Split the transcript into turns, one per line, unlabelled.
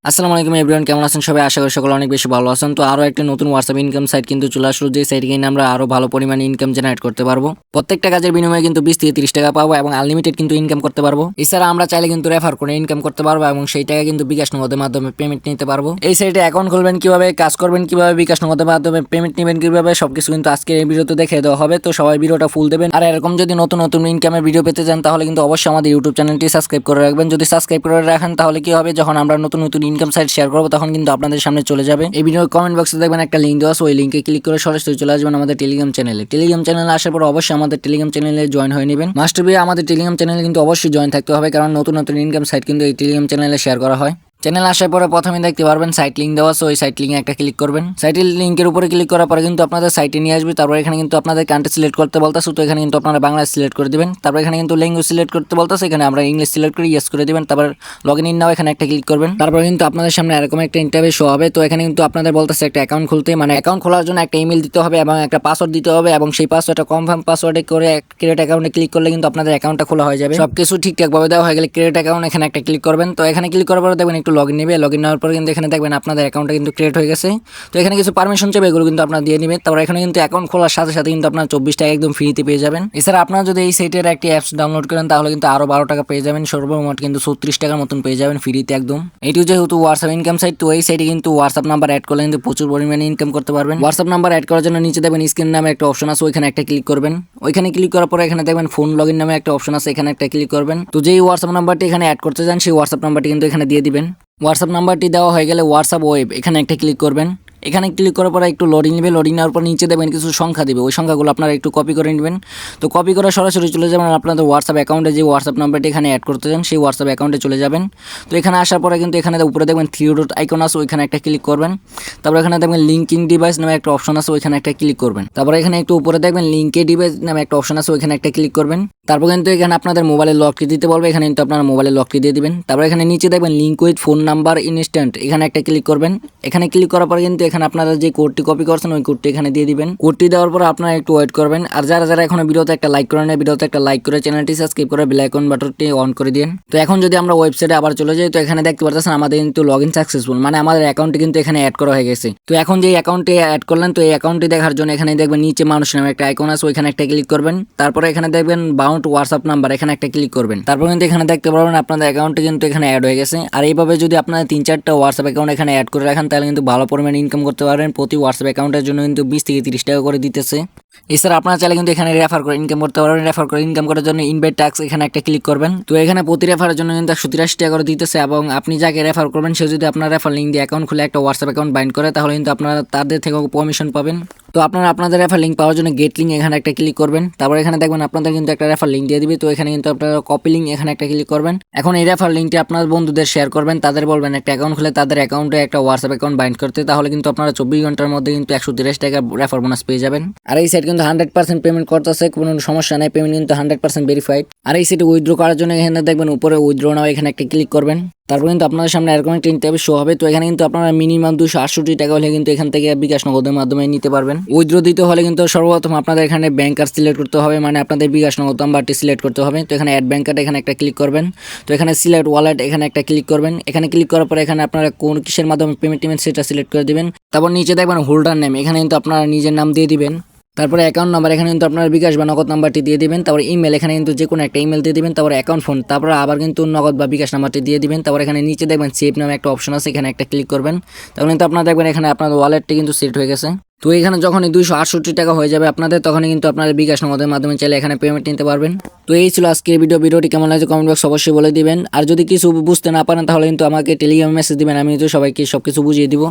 আসসালামু আলাইকুম এভরিওয়ান, কেমন আছেন সবাই? আশা করি সকলে অনেক বেশি ভালো আছেন। তো আরো একটা নতুন হোয়াটসঅ্যাপ ইনকাম সাইট কিন্তু চলে আসলো, যে সাইট কিনে আমরা আরো ভালো পরিমাণে ইনকাম জেনারেট করতে পারবো। প্রত্যেকটা কাজের বিনিময়ে কিন্তু 20 থেকে 30 টাকা পাবো এবং আনলিমিটেড কিন্তু ইনকাম করতে পারবো। এছাড়া আমরা চাইলে কিন্তু রেফার করে ইনকাম করতে পারবো এবং সেই টাকা কিন্তু বিকাশ নগদের মাধ্যমে পেমেন্ট নিতে পারবো। এই সাইটে অ্যাকাউন্ট খুলবেন কিভাবে, কাজ করবেন কিভাবে, বিকাশ নগদের মাধ্যমে পেমেন্ট নেবেন কিভাবে, সবকিছু কিন্তু আজকে এই ভিডিওতে দেখে দেওয়া হবে। তো সবাই ভিডিওটা ফুল দেবেন। আর এরকম যদি নতুন নতুন ইনকামের ভিডিও পেতে চান তাহলে কিন্তু অবশ্যই আমাদের ইউটিউব চ্যানেলটি সাবস্ক্রাইব করে রাখবেন। যদি সাবস্ক্রাইব করে রাখেন তাহলে কি হবে, যখন আমরা নতুন নতুন ইনকাম সাইট শেয়ার করবো তখন কিন্তু আপনাদের সামনে চলে যাবে। এই ভিডিওর কমেন্ট বক্সে দেখবেন একটা লিঙ্ক দেওয়া আছে, ওই লিঙ্কে ক্লিক করে সরাসরি চলে আসবেন আমাদের টেলিগ্রাম চ্যানেলে। টেলিগ্রাম চ্যানেলে আসার পর অবশ্যই আমাদের টেলিগ্রাম চ্যানেলে জয়েন হয়ে নেবেন। মাস্ট বি আমাদের টেলিগ্রাম চ্যানেলে কিন্তু অবশ্যই জয়েন থাকতে হবে, কারণ নতুন নতুন ইনকাম সাইট কিন্তু এই টেলিগ্রাম চ্যানেলে শেয়ার করা হয়। চ্যানেল আসার পরে প্রথমে দেখতে পারবেন সাইট লিঙ্ক দেওয়া আছে, ওই সাইট লিঙ্কে একটা ক্লিক করবেন। সাইটের লিঙ্কের উপরে ক্লিক করার পরে কিন্তু আপনাদের সাইটে নিয়ে আসবে। তারপর এখানে কিন্তু আপনাদের কান্ট্রি সিলেক্ট করতে বলতেছে, তো এখানে কিন্তু আপনারা বাংলা সিলেক্ট করে দিবেন। তারপর এখানে কিন্তু ল্যাঙ্গুয়েজ সিলেক্ট করতে বলতেছে, এখানে আমরা ইংলিশ সিলেক্ট করে ইয়েস করে দিবেন। তারপর লগ ইন নাও এখানে একটা ক্লিক করবেন। তারপর কিন্তু আপনাদের সামনে এরকম একটা ইন্টারভিউ শো হবে। তো এখানে কিন্তু আপনাদের বলতেছে একটা অ্যাকাউন্ট খুলতে, মানে অ্যাকাউন্ট খোলার জন্য একটা ইমেল দিতে হবে এবং একটা পাসওয়ার্ড দিতে হবে, এবং সেই পাসওয়ার্ডটা কনফার্ম পাসওয়ার্ডে করে ক্রিয়েট অ্যাকাউন্টে ক্লিক করলে কিন্তু আপনাদের অ্যাকাউন্টটা খোলা হয়ে যাবে। সবকিছু ঠিকঠাক ভাবে দেওয়া হয়ে গেলে ক্রিয়েট অ্যাকাউন্ট এখানে একটা ক্লিক করবেন। তো এখানে ক্লিক করার পরে দেখবেন একটু লগ ইন নেবে। লগ ইন নেওয়ার পর কিন্তু এখানে দেখবেন আপনাদের অ্যাকাউন্টটা কিন্তু ক্রিয়েট হয়ে গেছে। তো এখানে কিছু পারমিশন চাইবে, এগুলো কিন্তু আপনারা দিয়ে নেবেন। তারপর এখানে কিন্তু অ্যাকাউন্ট খোলার সাথে সাথে কিন্তু আপনার 24 টাকা একদম ফ্রিতে পেয়ে যাবেন। এছাড়া আপনারা যদি এই সাইটের একটি অ্যাপস ডাউনলোড করেন তাহলে কিন্তু আরো 12 টাকা পেয়ে যাবেন, সর্বমোট কিন্তু 36 টাকার মতন পেয়ে যাবেন ফ্রিতে একদম। এইটু যেহেতু হোয়াটসঅ্যাপ ইনকাম সাইট, তো এই সাইটে কিন্তু হোয়াটসঅ্যাপ নাম্বার অ্যাড করলে কিন্তু প্রচুর পরিমাণে ইনকাম করতে পারবেন। হোয়াটসঅ্যাপ নাম্বার অ্যাড করার জন্য নিচে দেখবেন স্ক্রিন নামে একটা অপশন আছে, ওইখানে একটা ক্লিক করবেন। ওইখানে ক্লিক করার পরে এখানে দেখবেন ফোন লগ ইন নামে একটা অপশন আছে, এখানে একটা ক্লিক করবেন। তো যেই হোয়াটসঅ্যাপ নাম্বারটি এখানে অ্যাড করতে চান সেই হোয়াটসঅ্যাপ নাম্বারটি কিন্তু এখানে দিয়ে দিবেন। হোয়াটসঅ্যাপ নাম্বারটি দেওয়া হয়ে গেলে হোয়াটসঅ্যাপ ওয়েব এখানে একটা ক্লিক করবেন। এখানে ক্লিক করার পরে একটু লোডিং নেবে, লোডিং নেওয়ার পর নিচে দেবেন কিছু সংখ্যা দিবে, ওই সংখ্যাগুলো আপনারা একটু কপি করে নেবেন। তো কপি করে সরাসরি চলে যাবেন আপনাদের হোয়াটসঅ্যাপ অ্যাকাউন্টে, যে হোয়াটসঅ্যাপ নাম্বারটি এখানে অ্যাড করতে চান সেই হোয়াটসঅ্যাপ অ্যাকাউন্টে চলে যাবেন। তো এখানে আসার পরে কিন্তু এখানে উপরে দেখবেন থ্রি ডট আইকন আছে, ওইখানে একটা ক্লিক করবেন। তারপর এখানে দেখবেন লিঙ্কিং ডিভাইস নামে একটা অপশন আছে, ওইখানে একটা ক্লিক করবেন। তারপর এখানে একটু উপরে দেখবেন লিঙ্কে ডিভাইস নামে একটা অপশন আছে, ওইখানে একটা ক্লিক করবেন। তারপর কিন্তু এখানে আপনাদের মোবাইলের লকটি দিতে বলবে, এখানে কিন্তু আপনারা মোবাইলের লকটি দিয়ে দিবেন। তারপর এখানে নিচে দেখবেন link with phone number instant, এখানে একটা ক্লিক করবেন। এখানে ক্লিক করার পরে কিন্তু এখানে আপনারা যে কোডটি কপি করছেন ওই কোডটি এখানে দিয়ে দিবেন। কোডটি দেওয়ার পর আপনারা একটু ওয়েট করবেন। আর যারা যারা এখন ভিডিওতে একটা লাইক করেন, ভিডিওতে একটা লাইক করে চ্যানেলটি সাবস্ক্রাইব করে বেল আইকন বাটনটি অন করে দিন। তো এখন যদি আমরা ওয়েবসাইটে আবার চলে যাই, তো এখানে দেখতে পাচ্ছেন আমাদের কিন্তু লগ ইন সাকসেসফুল, মানে আমাদের অ্যাকাউন্টটি কিন্তু এখানে অ্যাড করা হয়ে গেছে। তো এখন যে অ্যাকাউন্টে অ্যাড করলেন, তো এই অ্যাকাউন্টটি দেখার জন্য এখানে দেখবেন নিচে মানুষ নামে একটা আইকন আছে, ওইখানে একটা ক্লিক করবেন। তারপরে এখানে দেখবেন বাউন্ড হোয়াটসঅ্যাপ নাম্বার, এখানে একটা ক্লিক করবেন। তারপর কিন্তু এখানে দেখতে পারবেন আপনাদের অ্যাকাউন্টটি কিন্তু এখানে অ্যাড হয়ে গেছে। আর এইভাবে যদি আপনারা 3-4টা হোয়াটসঅ্যাপ অ্যাকাউন্ট এখানে অ্যাড করে রাখেন তাহলে কিন্তু ভালো পরিমাণে ইনকাম করতে পারবেন। প্রতি হোয়াটসঅ্যাপ অ্যাকাউন্টের জন্য কিন্তু 20 থেকে 30 টাকা করে দিতেছে। এছাড়া আপনারা চাইলে কিন্তু এখানে রেফার করে ইনকাম করতে পারবেন। রেফার করে ইনকাম করার জন্য ইনভাইট টাস্ক এখানে একটা ক্লিক করবেন। তো এখানে প্রতি রেফারের জন্য কিন্তু 183 টাকা করে দিতেছে, এবং আপনি যাকে রেফার করবেন সে যদি আপনার রেফার লিঙ্ক দিয়ে অ্যাকাউন্ট খুলে একটা হোয়াটসঅ্যাপ অ্যাকাউন্ট বাইন্ড করে তাহলে কিন্তু আপনারা তাদের থেকেও কমিশন পাবেন। তো আপনারা আপনাদের রেফার লিঙ্ক পাওয়ার জন্য গেট লিঙ্ক এখানে একটা ক্লিক করবেন। তারপর এখানে দেখবেন আপনাদের কিন্তু একটা রেফার লিঙ্ক দিয়ে দিবে, তো এখানে কিন্তু আপনারা কপি লিঙ্ক এখানে একটা ক্লিক করবেন। এখন এই রেফার লিঙ্কটি আপনার বন্ধুদের শেয়ার করবেন, তাদের বলবেন একটা অ্যাকাউন্ট খুলে তাদের অ্যাকাউন্টে একটা হোয়াটসঅ্যাপ অ্যাকাউন্ট বাইন্ড করতে, তাহলে কিন্তু আপনারা 24 ঘন্টার মধ্যে কিন্তু 183 টাকা রেফার বোনাস পেয়ে যাবেন। আর এই সাইট কিন্তু 100% পেমেন্ট করতেছে, কোনো সমস্যা নেই, পেমেন্ট কিন্তু 100% ভেরিফাইড। আর এই সাইটে উইথড্র করার জন্য এখানে দেখবেন উপরে উইথড্র নাও, এখানে একটা ক্লিক করবেন। তারপর কিন্তু আপনাদের সামনে এরকম একটা ইন্টারভিউ শো হবে। তো এখানে কিন্তু আপনারা মিনিমাম 268 টাকা হলে কিন্তু এখান থেকে বিকাশ নগদের মাধ্যমে নিতে পারবেন। উইথড্র দিতে হলে কিন্তু সর্বপ্রথম আপনাদের এখানে ব্যাংকার সিলেক্ট করতে হবে, মানে আপনাদের বিকাশ নগদ নাম্বারটি সিলেক্ট করতে হবে। তো এখানে অ্যাড ব্যাংকার এখানে একটা ক্লিক করবেন। তো এখানে সিলেক্ট ওয়ালেট এখানে একটা ক্লিক করবেন। এখানে ক্লিক করার পরে এখানে আপনারা কোন কিসের মাধ্যমে পেমেন্ট সেটা সিলেক্ট করে দিবেন। তারপর নিচে দেখবেন হোল্ডার নেম, এখানে কিন্তু আপনারা নিজের নাম দিয়ে দিবেন। তারপরে অ্যাকাউন্ট নাম্বার এখানে কিন্তু আপনার বিকাশ বা নগদ নাম্বারটি দিয়ে দিবেন। তারপর ইমেল এখানে কিন্তু যে কোনো একটা ইমেল দিয়ে দিবেন। তারপর অ্যাকাউন্ট ফোন, তারপর আবার কিন্তু নগদ বা বিকাশ নাম্বারটি দিয়ে দিবেন। তারপর এখানে নিচে দেখবেন সেভ নামে একটা অপশন আছে, এখানে একটা ক্লিক করবেন। তারপর কিন্তু আপনারা দেখবেন এখানে আপনার ওয়ালেটটি কিন্তু সেট হয়ে গেছে। তো এখানে যখনই 268 টাকা হয়ে যাবে আপনাদের, তখনই কিন্তু আপনার বিকাশ নগদের মাধ্যমে চাইলে এখানে পেমেন্ট নিতে পারবেন। তো এই ছিল আজকের ভিডিওটি কেমন লাগছে কমেন্ট বক্স অবশ্যই বলে দিবেন। আর যদি কিছু বুঝতে না পারেন তাহলে কিন্তু আমাকে টেলিগ্রামে মেসেজ দিবেন, আমি তো সবাইকে সবকিছু বুঝিয়ে দিব।